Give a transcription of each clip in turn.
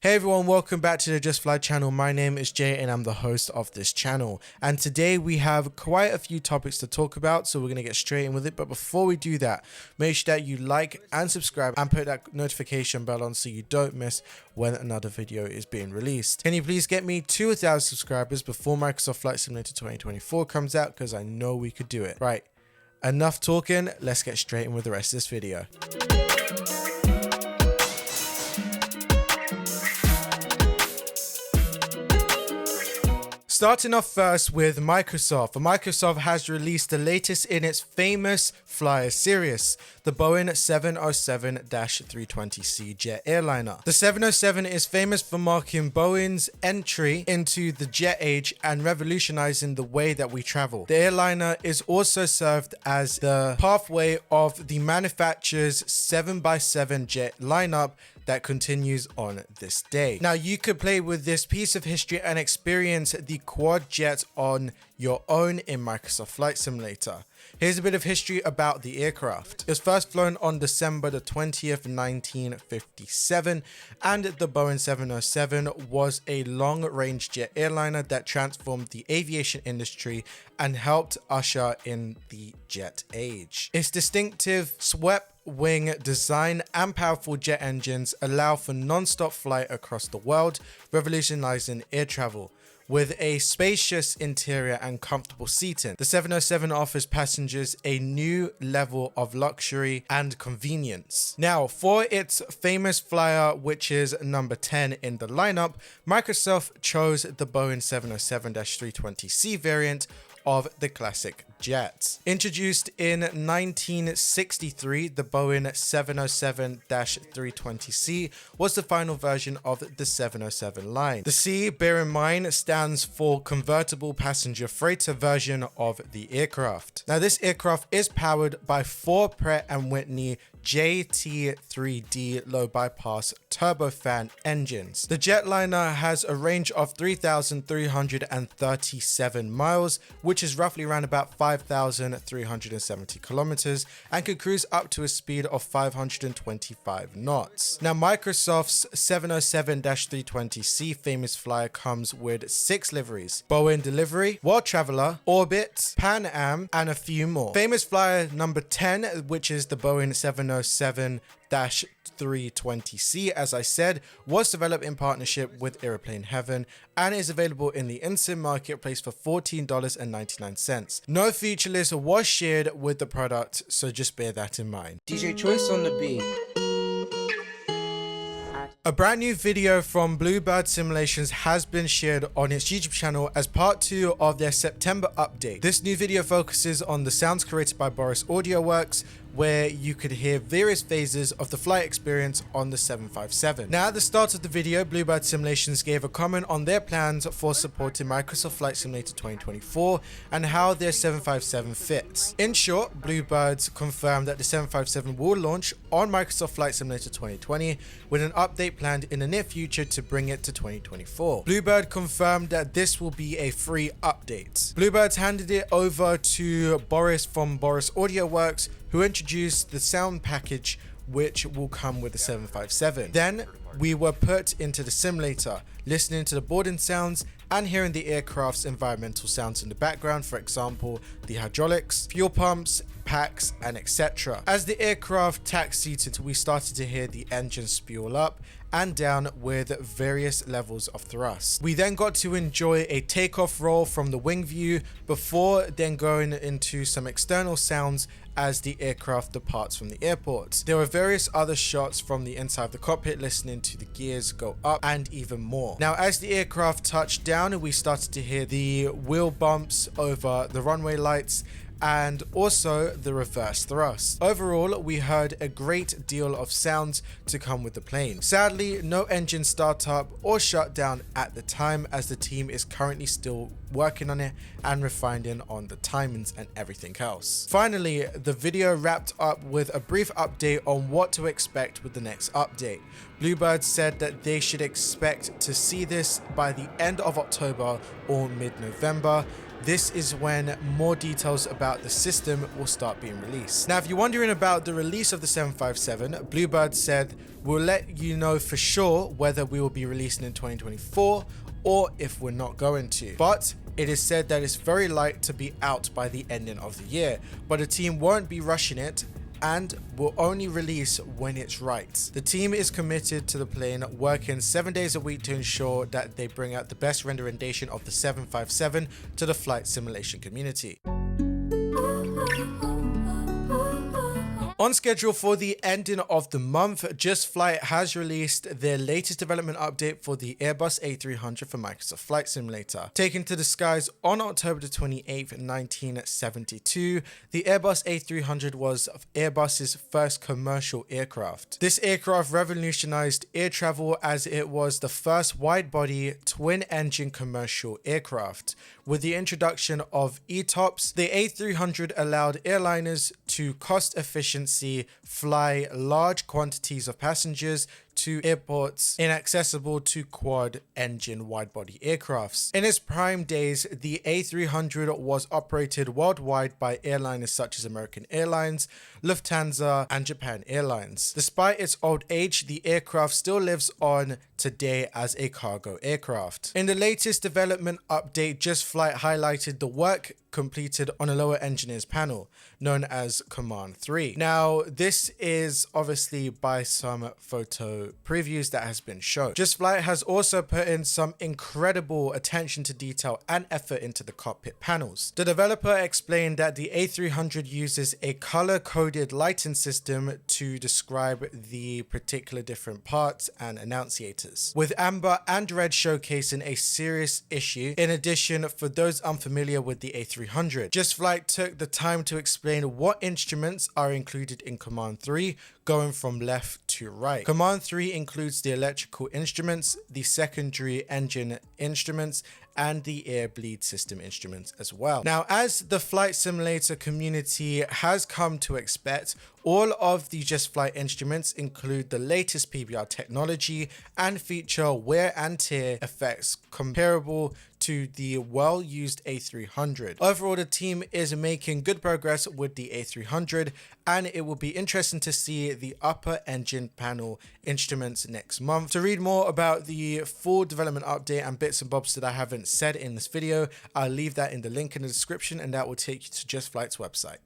Hey everyone, welcome back to the Justfly channel. My name is Jay and I'm the host of this channel. And today we have quite a few topics to talk about, so we're going to get straight in with it. But before we do that, make sure that you like and subscribe and put that notification bell on so you don't miss when another video is being released. Can you please get me 2,000 subscribers before Microsoft Flight Simulator 2024 comes out, because I know we could do it. Right, enough talking, let's get straight in with the rest of this video. Starting off first with Microsoft. Microsoft has released the latest in its famous flyer series, the Boeing 707-320C jet airliner. The 707 is famous for marking Boeing's entry into the jet age and revolutionizing the way that we travel. The airliner is also served as the pathway of the manufacturer's 7x7 jet lineup that continues on this day. Now, you could play with this piece of history and experience the quad jet on your own in Microsoft Flight Simulator. Here's a bit of history about the aircraft. It was first flown on December the 20th, 1957, and the Boeing 707 was a long-range jet airliner that transformed the aviation industry and helped usher in the jet age. Its distinctive swept wing design and powerful jet engines allow for non-stop flight across the world, revolutionizing air travel. With a spacious interior and comfortable seating, the 707 offers passengers a new level of luxury and convenience. Now, for its famous flyer, which is number 10 in the lineup, Microsoft chose the Boeing 707-320C variant of the classic jet. Introduced in 1963, the Boeing 707-320C was the final version of the 707 line. The C, bear in mind, stands for convertible passenger freighter version of the aircraft. Now, this aircraft is powered by 4 Pratt & Whitney JT3D low bypass turbofan engines. The jetliner has a range of 3,337 miles, which is roughly around about 5,370 kilometers, and could cruise up to a speed of 525 knots. Now, Microsoft's 707-320C famous flyer comes with 6 liveries: Boeing Delivery, World Traveler, Orbx, Pan Am, and a few more. Famous flyer number 10, which is the Boeing 707-320C, as I said, was developed in partnership with Aeroplane Heaven and is available in the in-sim marketplace for $14.99. No feature list was shared with the product, so just bear that in mind. DJ Choice on the beat. A brand new video from BlueBird Simulations has been shared on its YouTube channel as part 2 of their September update. This new video focuses on the sounds created by Boris Audioworks, where you could hear various phases of the flight experience on the 757. Now, at the start of the video, BlueBird Simulations gave a comment on their plans for supporting Microsoft Flight Simulator 2024 and how their 757 fits. In short, BlueBirds confirmed that the 757 will launch on Microsoft Flight Simulator 2020 with an update planned in the near future to bring it to 2024. BlueBird confirmed that this will be a free update. BlueBirds handed it over to Boris from Boris Audioworks, who introduced the sound package which will come with the 757. Then we were put into the simulator, listening to the boarding sounds and hearing the aircraft's environmental sounds in the background, for example, the hydraulics, fuel pumps, packs, and etc. As the aircraft taxied, we started to hear the engine spool up and down with various levels of thrust. We then got to enjoy a takeoff roll from the wing view before then going into some external sounds as the aircraft departs from the airport. There were various other shots from the inside of the cockpit, listening to the gears go up and even more. Now, as the aircraft touched down, we started to hear the wheel bumps over the runway lights and also the reverse thrust. Overall, we heard a great deal of sounds to come with the plane. Sadly, no engine startup or shutdown at the time, as the team is currently still working on it and refining on the timings and everything else. Finally, the video wrapped up with a brief update on what to expect with the next update. BlueBird said that they should expect to see this by the end of October or mid-November, this is when more details about the system will start being released. Now, if you're wondering about the release of the 757, BlueBird said, "We'll let you know for sure whether we will be releasing in 2024 or if we're not going to. But it is said that it's very likely to be out by the ending of the year, but the team won't be rushing it and will only release when it's right." The team is committed to the plane, working 7 days a week to ensure that they bring out the best rendition of the 757 to the flight simulation community. On schedule for the ending of the month, Justfly has released their latest development update for the Airbus A300 for Microsoft Flight Simulator. Taken to the skies on October 28th, 1972, the Airbus A300 was Airbus's first commercial aircraft. This aircraft revolutionized air travel as it was the first wide-body, twin-engine commercial aircraft. With the introduction of ETOPS, the A300 allowed airliners to cost-efficiency fly large quantities of passengers to airports inaccessible to quad-engine wide-body aircrafts. In its prime days, the A300 was operated worldwide by airliners such as American Airlines, Lufthansa, and Japan Airlines. Despite its old age, the aircraft still lives on today as a cargo aircraft. In the latest development update, Justfly highlighted the work completed on a lower engineers panel known as Command 3. Now, this is obviously by some photo previews that has been shown. Justfly has also put in some incredible attention to detail and effort into the cockpit panels. The developer explained that the A300 uses a color-coded lighting system to describe the particular different parts and annunciators, with amber and red showcasing a serious issue. In addition, for those unfamiliar with the A300, Justfly took the time to explain what instruments are included in Command 3, going from left to right. Command 3 includes the electrical instruments, the secondary engine instruments, and the air bleed system instruments as well. Now, as the flight simulator community has come to expect, all of the Justfly instruments include the latest PBR technology and feature wear and tear effects comparable to the well-used A300. Overall, the team is making good progress with the A300, and it will be interesting to see the upper engine panel instruments next month. To read more about the full development update and bits and bobs that I haven't said in this video, I'll leave that in the link in the description, and that will take you to Justfly's website.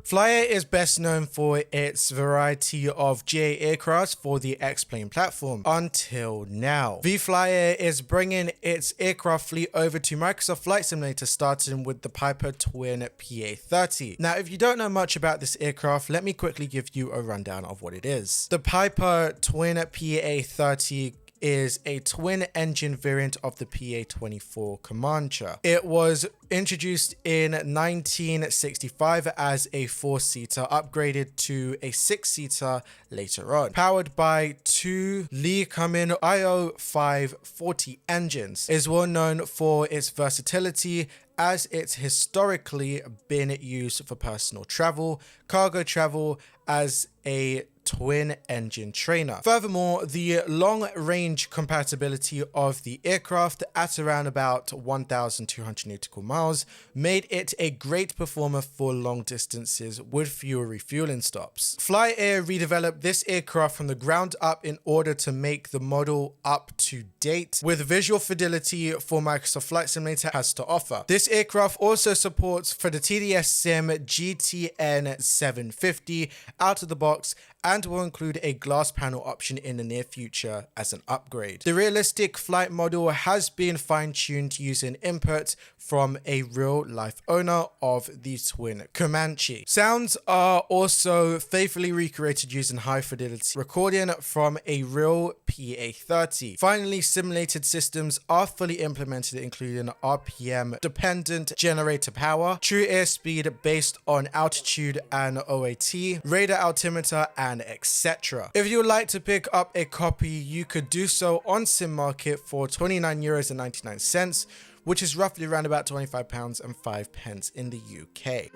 FlyTampa is best known for its variety of GA aircraft for the X-Plane platform until now. VFlyteair is bringing its aircraft fleet over to Microsoft Flight Simulator, starting with the Piper Twin PA-30. Now, if you don't know much about this aircraft, let me quickly give you a rundown of what it is. The Piper Twin PA-30 is a twin-engine variant of the PA-24 Comanche. It was introduced in 1965 as a 4-seater, upgraded to a 6-seater later on. Powered by two Lee Cummins IO540 engines, it is well known for its versatility as it's historically been used for personal travel, cargo travel, as a twin engine trainer. Furthermore, the long range compatibility of the aircraft at around about 1,200 nautical miles made it a great performer for long distances with fewer refueling stops. FlyTampa redeveloped this aircraft from the ground up in order to make the model up to date with visual fidelity for Microsoft Flight Simulator has to offer. This aircraft also supports for the TDS Sim GTN 750 out of the box and will include a glass panel option in the near future as an upgrade. The realistic flight model has been fine-tuned using input from a real-life owner of the twin Comanche. Sounds are also faithfully recreated using high-fidelity recording from a real PA-30. Finally, simulated systems are fully implemented, including RPM-dependent generator power, true airspeed based on altitude and OAT, radar altimeter, and etc. If you would like to pick up a copy, you could do so on Sim Market for €29.99, which is roughly around about £25.05 in the UK.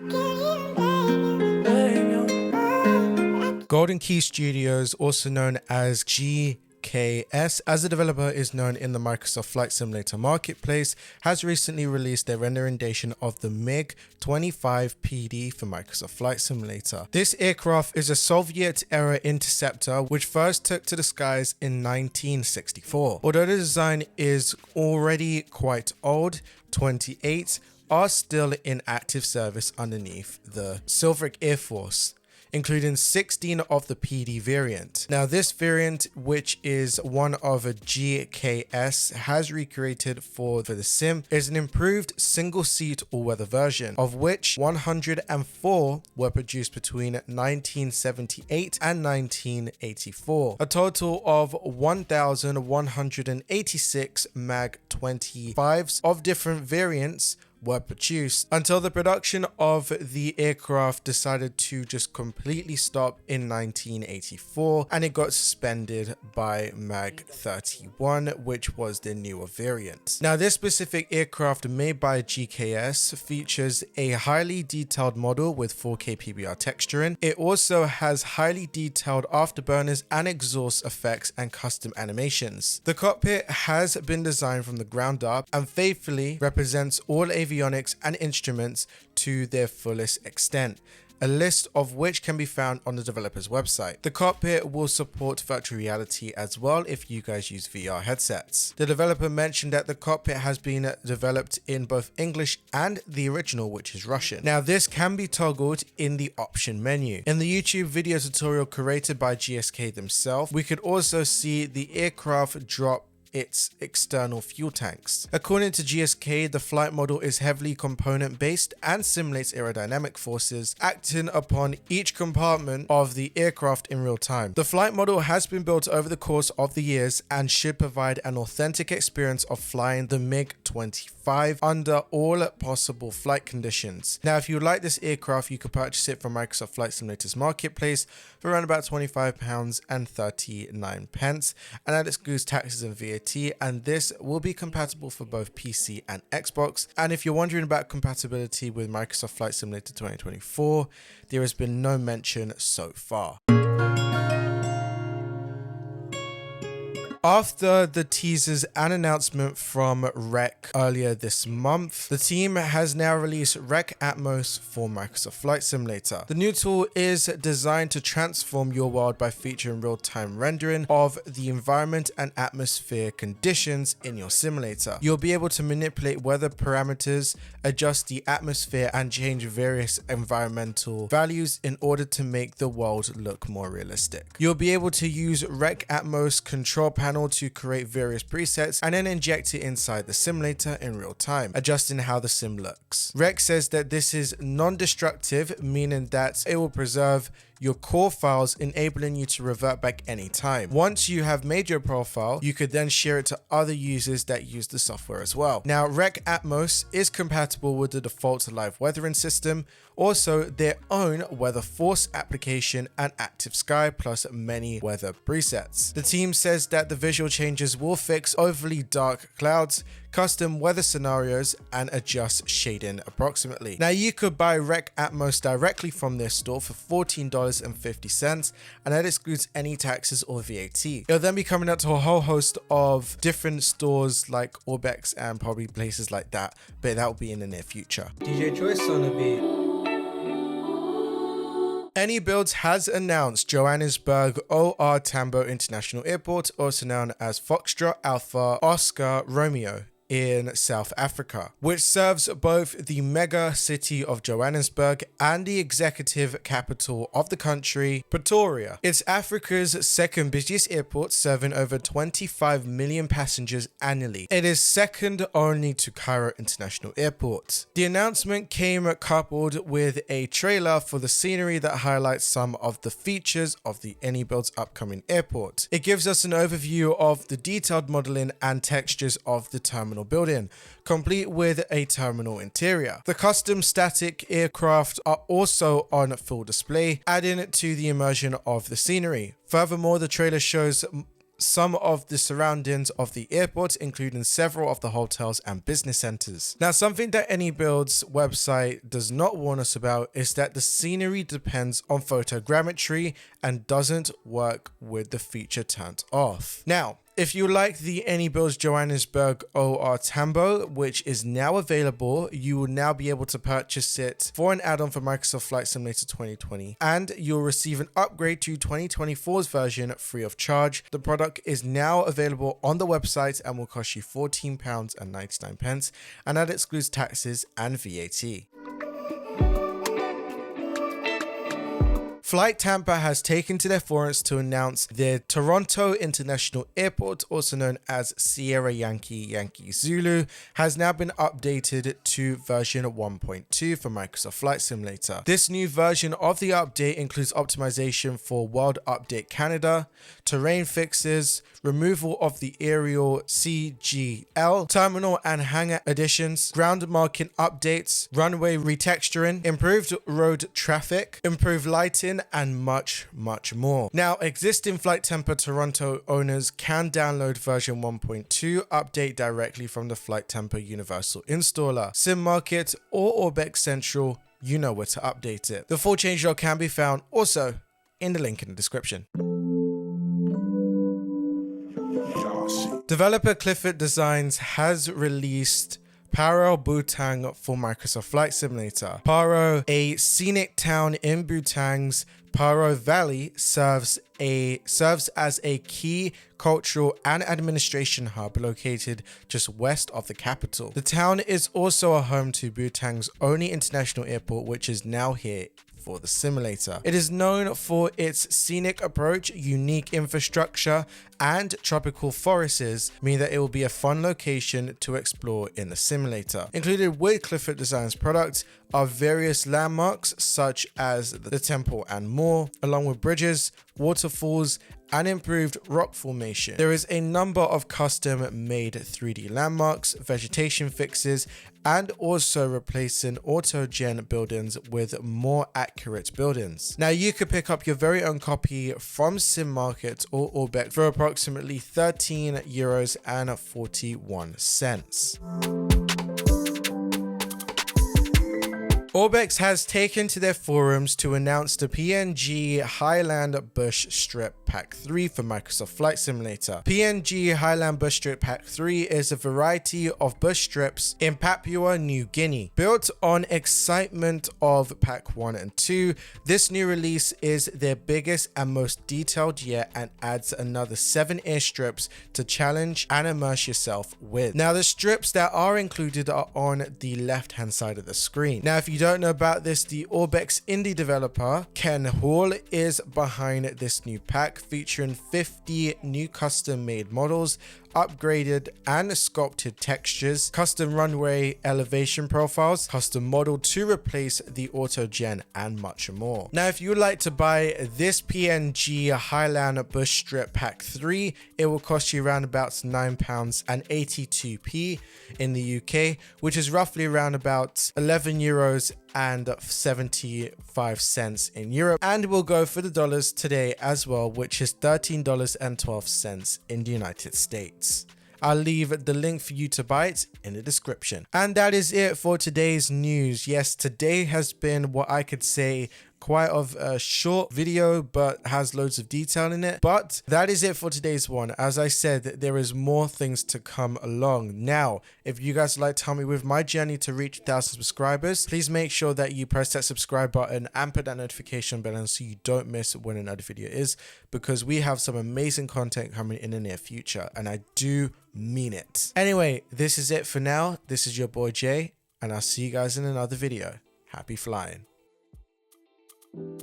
Golden Key Studios, also known as GKE GKS, as the developer is known in the Microsoft Flight Simulator marketplace, has recently released their rendition of the MiG-25 PD for Microsoft Flight Simulator. This aircraft is a Soviet-era interceptor which first took to the skies in 1964. Although the design is already quite old, 28 are still in active service underneath the Silveric Air Force, including 16 of the PD variant. Now this variant, which is one of a GKS has recreated for the sim, is an improved single-seat all-weather version, of which 104 were produced between 1978 and 1984. A total of 1,186 MiG-25s of different variants were produced until the production of the aircraft decided to just completely stop in 1984, and it got suspended by MiG-31, which was the newer variant. Now this specific aircraft made by GKS features a highly detailed model with 4K PBR texturing. It also has highly detailed afterburners and exhaust effects and custom animations. The cockpit has been designed from the ground up and faithfully represents all avionics and instruments to their fullest extent, a list of which can be found on the developer's website. The cockpit will support virtual reality as well if you guys use VR headsets. The developer mentioned that the cockpit has been developed in both English and the original, which is Russian. Now this can be toggled in the option menu. In the YouTube video tutorial created by GSK themselves, we could also see the aircraft drop its external fuel tanks. According to GSK, the flight model is heavily component based and simulates aerodynamic forces acting upon each compartment of the aircraft in real time. The flight model has been built over the course of the years and should provide an authentic experience of flying the MiG-25 under all possible flight conditions. Now if you like this aircraft, you could purchase it from Microsoft Flight Simulator's marketplace for around about £25.39, and that excludes taxes and VAT, and this will be compatible for both PC and Xbox. And if you're wondering about compatibility with Microsoft Flight Simulator 2024, there has been no mention so far. After the teasers and announcement from Rec earlier this month, the team has now released Rec Atmos for Microsoft Flight Simulator. The new tool is designed to transform your world by featuring real-time rendering of the environment and atmosphere conditions in your simulator. You'll be able to manipulate weather parameters, adjust the atmosphere, and change various environmental values in order to make the world look more realistic. You'll be able to use Rec Atmos control panel to create various presets and then inject it inside the simulator in real time, adjusting how the sim looks. Rec says that this is non-destructive, meaning that it will preserve your core files, enabling you to revert back anytime. Once you have made your profile, you could then share it to other users that use the software as well. Now, Rec Atmos is compatible with the default live weathering system, also their own weather force application and active sky, plus many weather presets. The team says that the visual changes will fix overly dark clouds, custom weather scenarios, and adjust shading approximately. Now you could buy Rec Atmos directly from their store for $14.50, and that excludes any taxes or VAT. It'll then be coming out to a whole host of different stores like Orbx and probably places like that, but that will be in the near future. DJ Choice on a beat. IniBuilds has announced Johannesburg OR Tambo International Airport, also known as Foxtrot Alpha Oscar Romeo, in South Africa, which serves both the mega city of Johannesburg and the executive capital of the country, Pretoria. It's Africa's second busiest airport, serving over 25 million passengers annually. It is second only to Cairo International Airport. The announcement came coupled with a trailer for the scenery that highlights some of the features of the IniBuilds upcoming airport. It gives us an overview of the detailed modeling and textures of the terminal building, complete with a terminal interior. The custom static aircraft are also on full display, adding to the immersion of the scenery. Furthermore, the trailer shows some of the surroundings of the airport, including several of the hotels and business centers. Now, something that AnyBuilds website does not warn us about is that the scenery depends on photogrammetry and doesn't work with the feature turned off. Now, if you like the AnyBuilds Johannesburg OR Tambo, which is now available, you will now be able to purchase it for an add-on for Microsoft Flight Simulator 2020, and you'll receive an upgrade to 2024's version free of charge. The product is now available on the website and will cost you £14.99, and that excludes taxes and VAT. FlyTampa has taken to their forums to announce their Toronto International Airport, also known as Sierra Yankee Zulu, has now been updated to version 1.2 for Microsoft Flight Simulator. This new version of the update includes optimization for World Update Canada, terrain fixes, removal of the aerial CGL, terminal and hangar additions, ground marking updates, runway retexturing, improved road traffic, improved lighting, and much more. Now, existing FlyTampa Toronto owners can download version 1.2 update directly from the FlyTampa Universal Installer, SimMarket, or Orbx Central. You know where to update it. The full changelog can be found also in the link in the description. Developer Clifford Designs has released Paro, Bhutan for Microsoft Flight Simulator. Paro, a scenic town in Bhutan's Paro Valley, serves as a key cultural and administration hub located just west of the capital. The town is also a home to Bhutan's only international airport, which is now here for the simulator. It is known for its scenic approach, unique infrastructure, and tropical forests, meaning that it will be a fun location to explore in the simulator. Included with Clifford Designs products are various landmarks such as the temple and more, along with bridges, waterfalls, and improved rock formation. There is a number of custom made 3D landmarks, vegetation fixes, and also replacing autogen buildings with more accurate buildings. Now, you could pick up your very own copy from SimMarket or Orbx for approximately €13.41. Orbx has taken to their forums to announce the PNG Highland Bush Strip Pack 3 for Microsoft Flight Simulator. PNG Highland Bush Strip Pack 3 is a variety of bush strips in Papua New Guinea. Built on excitement of Pack 1 and 2, this new release is their biggest and most detailed yet and adds another 7 airstrips to challenge and immerse yourself with. Now, the strips that are included are on the left hand side of the screen. Now, if you don't know about this, the Orbx indie developer Ken Hall is behind this new pack, featuring 50 new custom made models, upgraded and sculpted textures, custom runway elevation profiles, custom model to replace the autogen, and much more. Now, if you would like to buy this PNG Highland Bush Strip Pack 3, it will cost you around about £9.82 in the UK, which is roughly around about €11.75 in Europe, and we'll go for the dollars today as well, which is $13.12 in the United States. I'll leave the link for you to buy it in the description. And that is it for today's news. Yes, today has been what I could say quite of a short video, but has loads of detail in it. But that is it for today's one. As I said, there is more things to come along. Now, if you guys would like to help me with my journey to reach 1,000 subscribers, please make sure that you press that subscribe button and put that notification bell on so you don't miss when another video is, because we have some amazing content coming in the near future, and I do mean it. Anyway, this is it for now. This is your boy Jay, and I'll see you guys in another video. Happy flying. Thank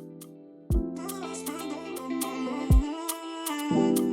you.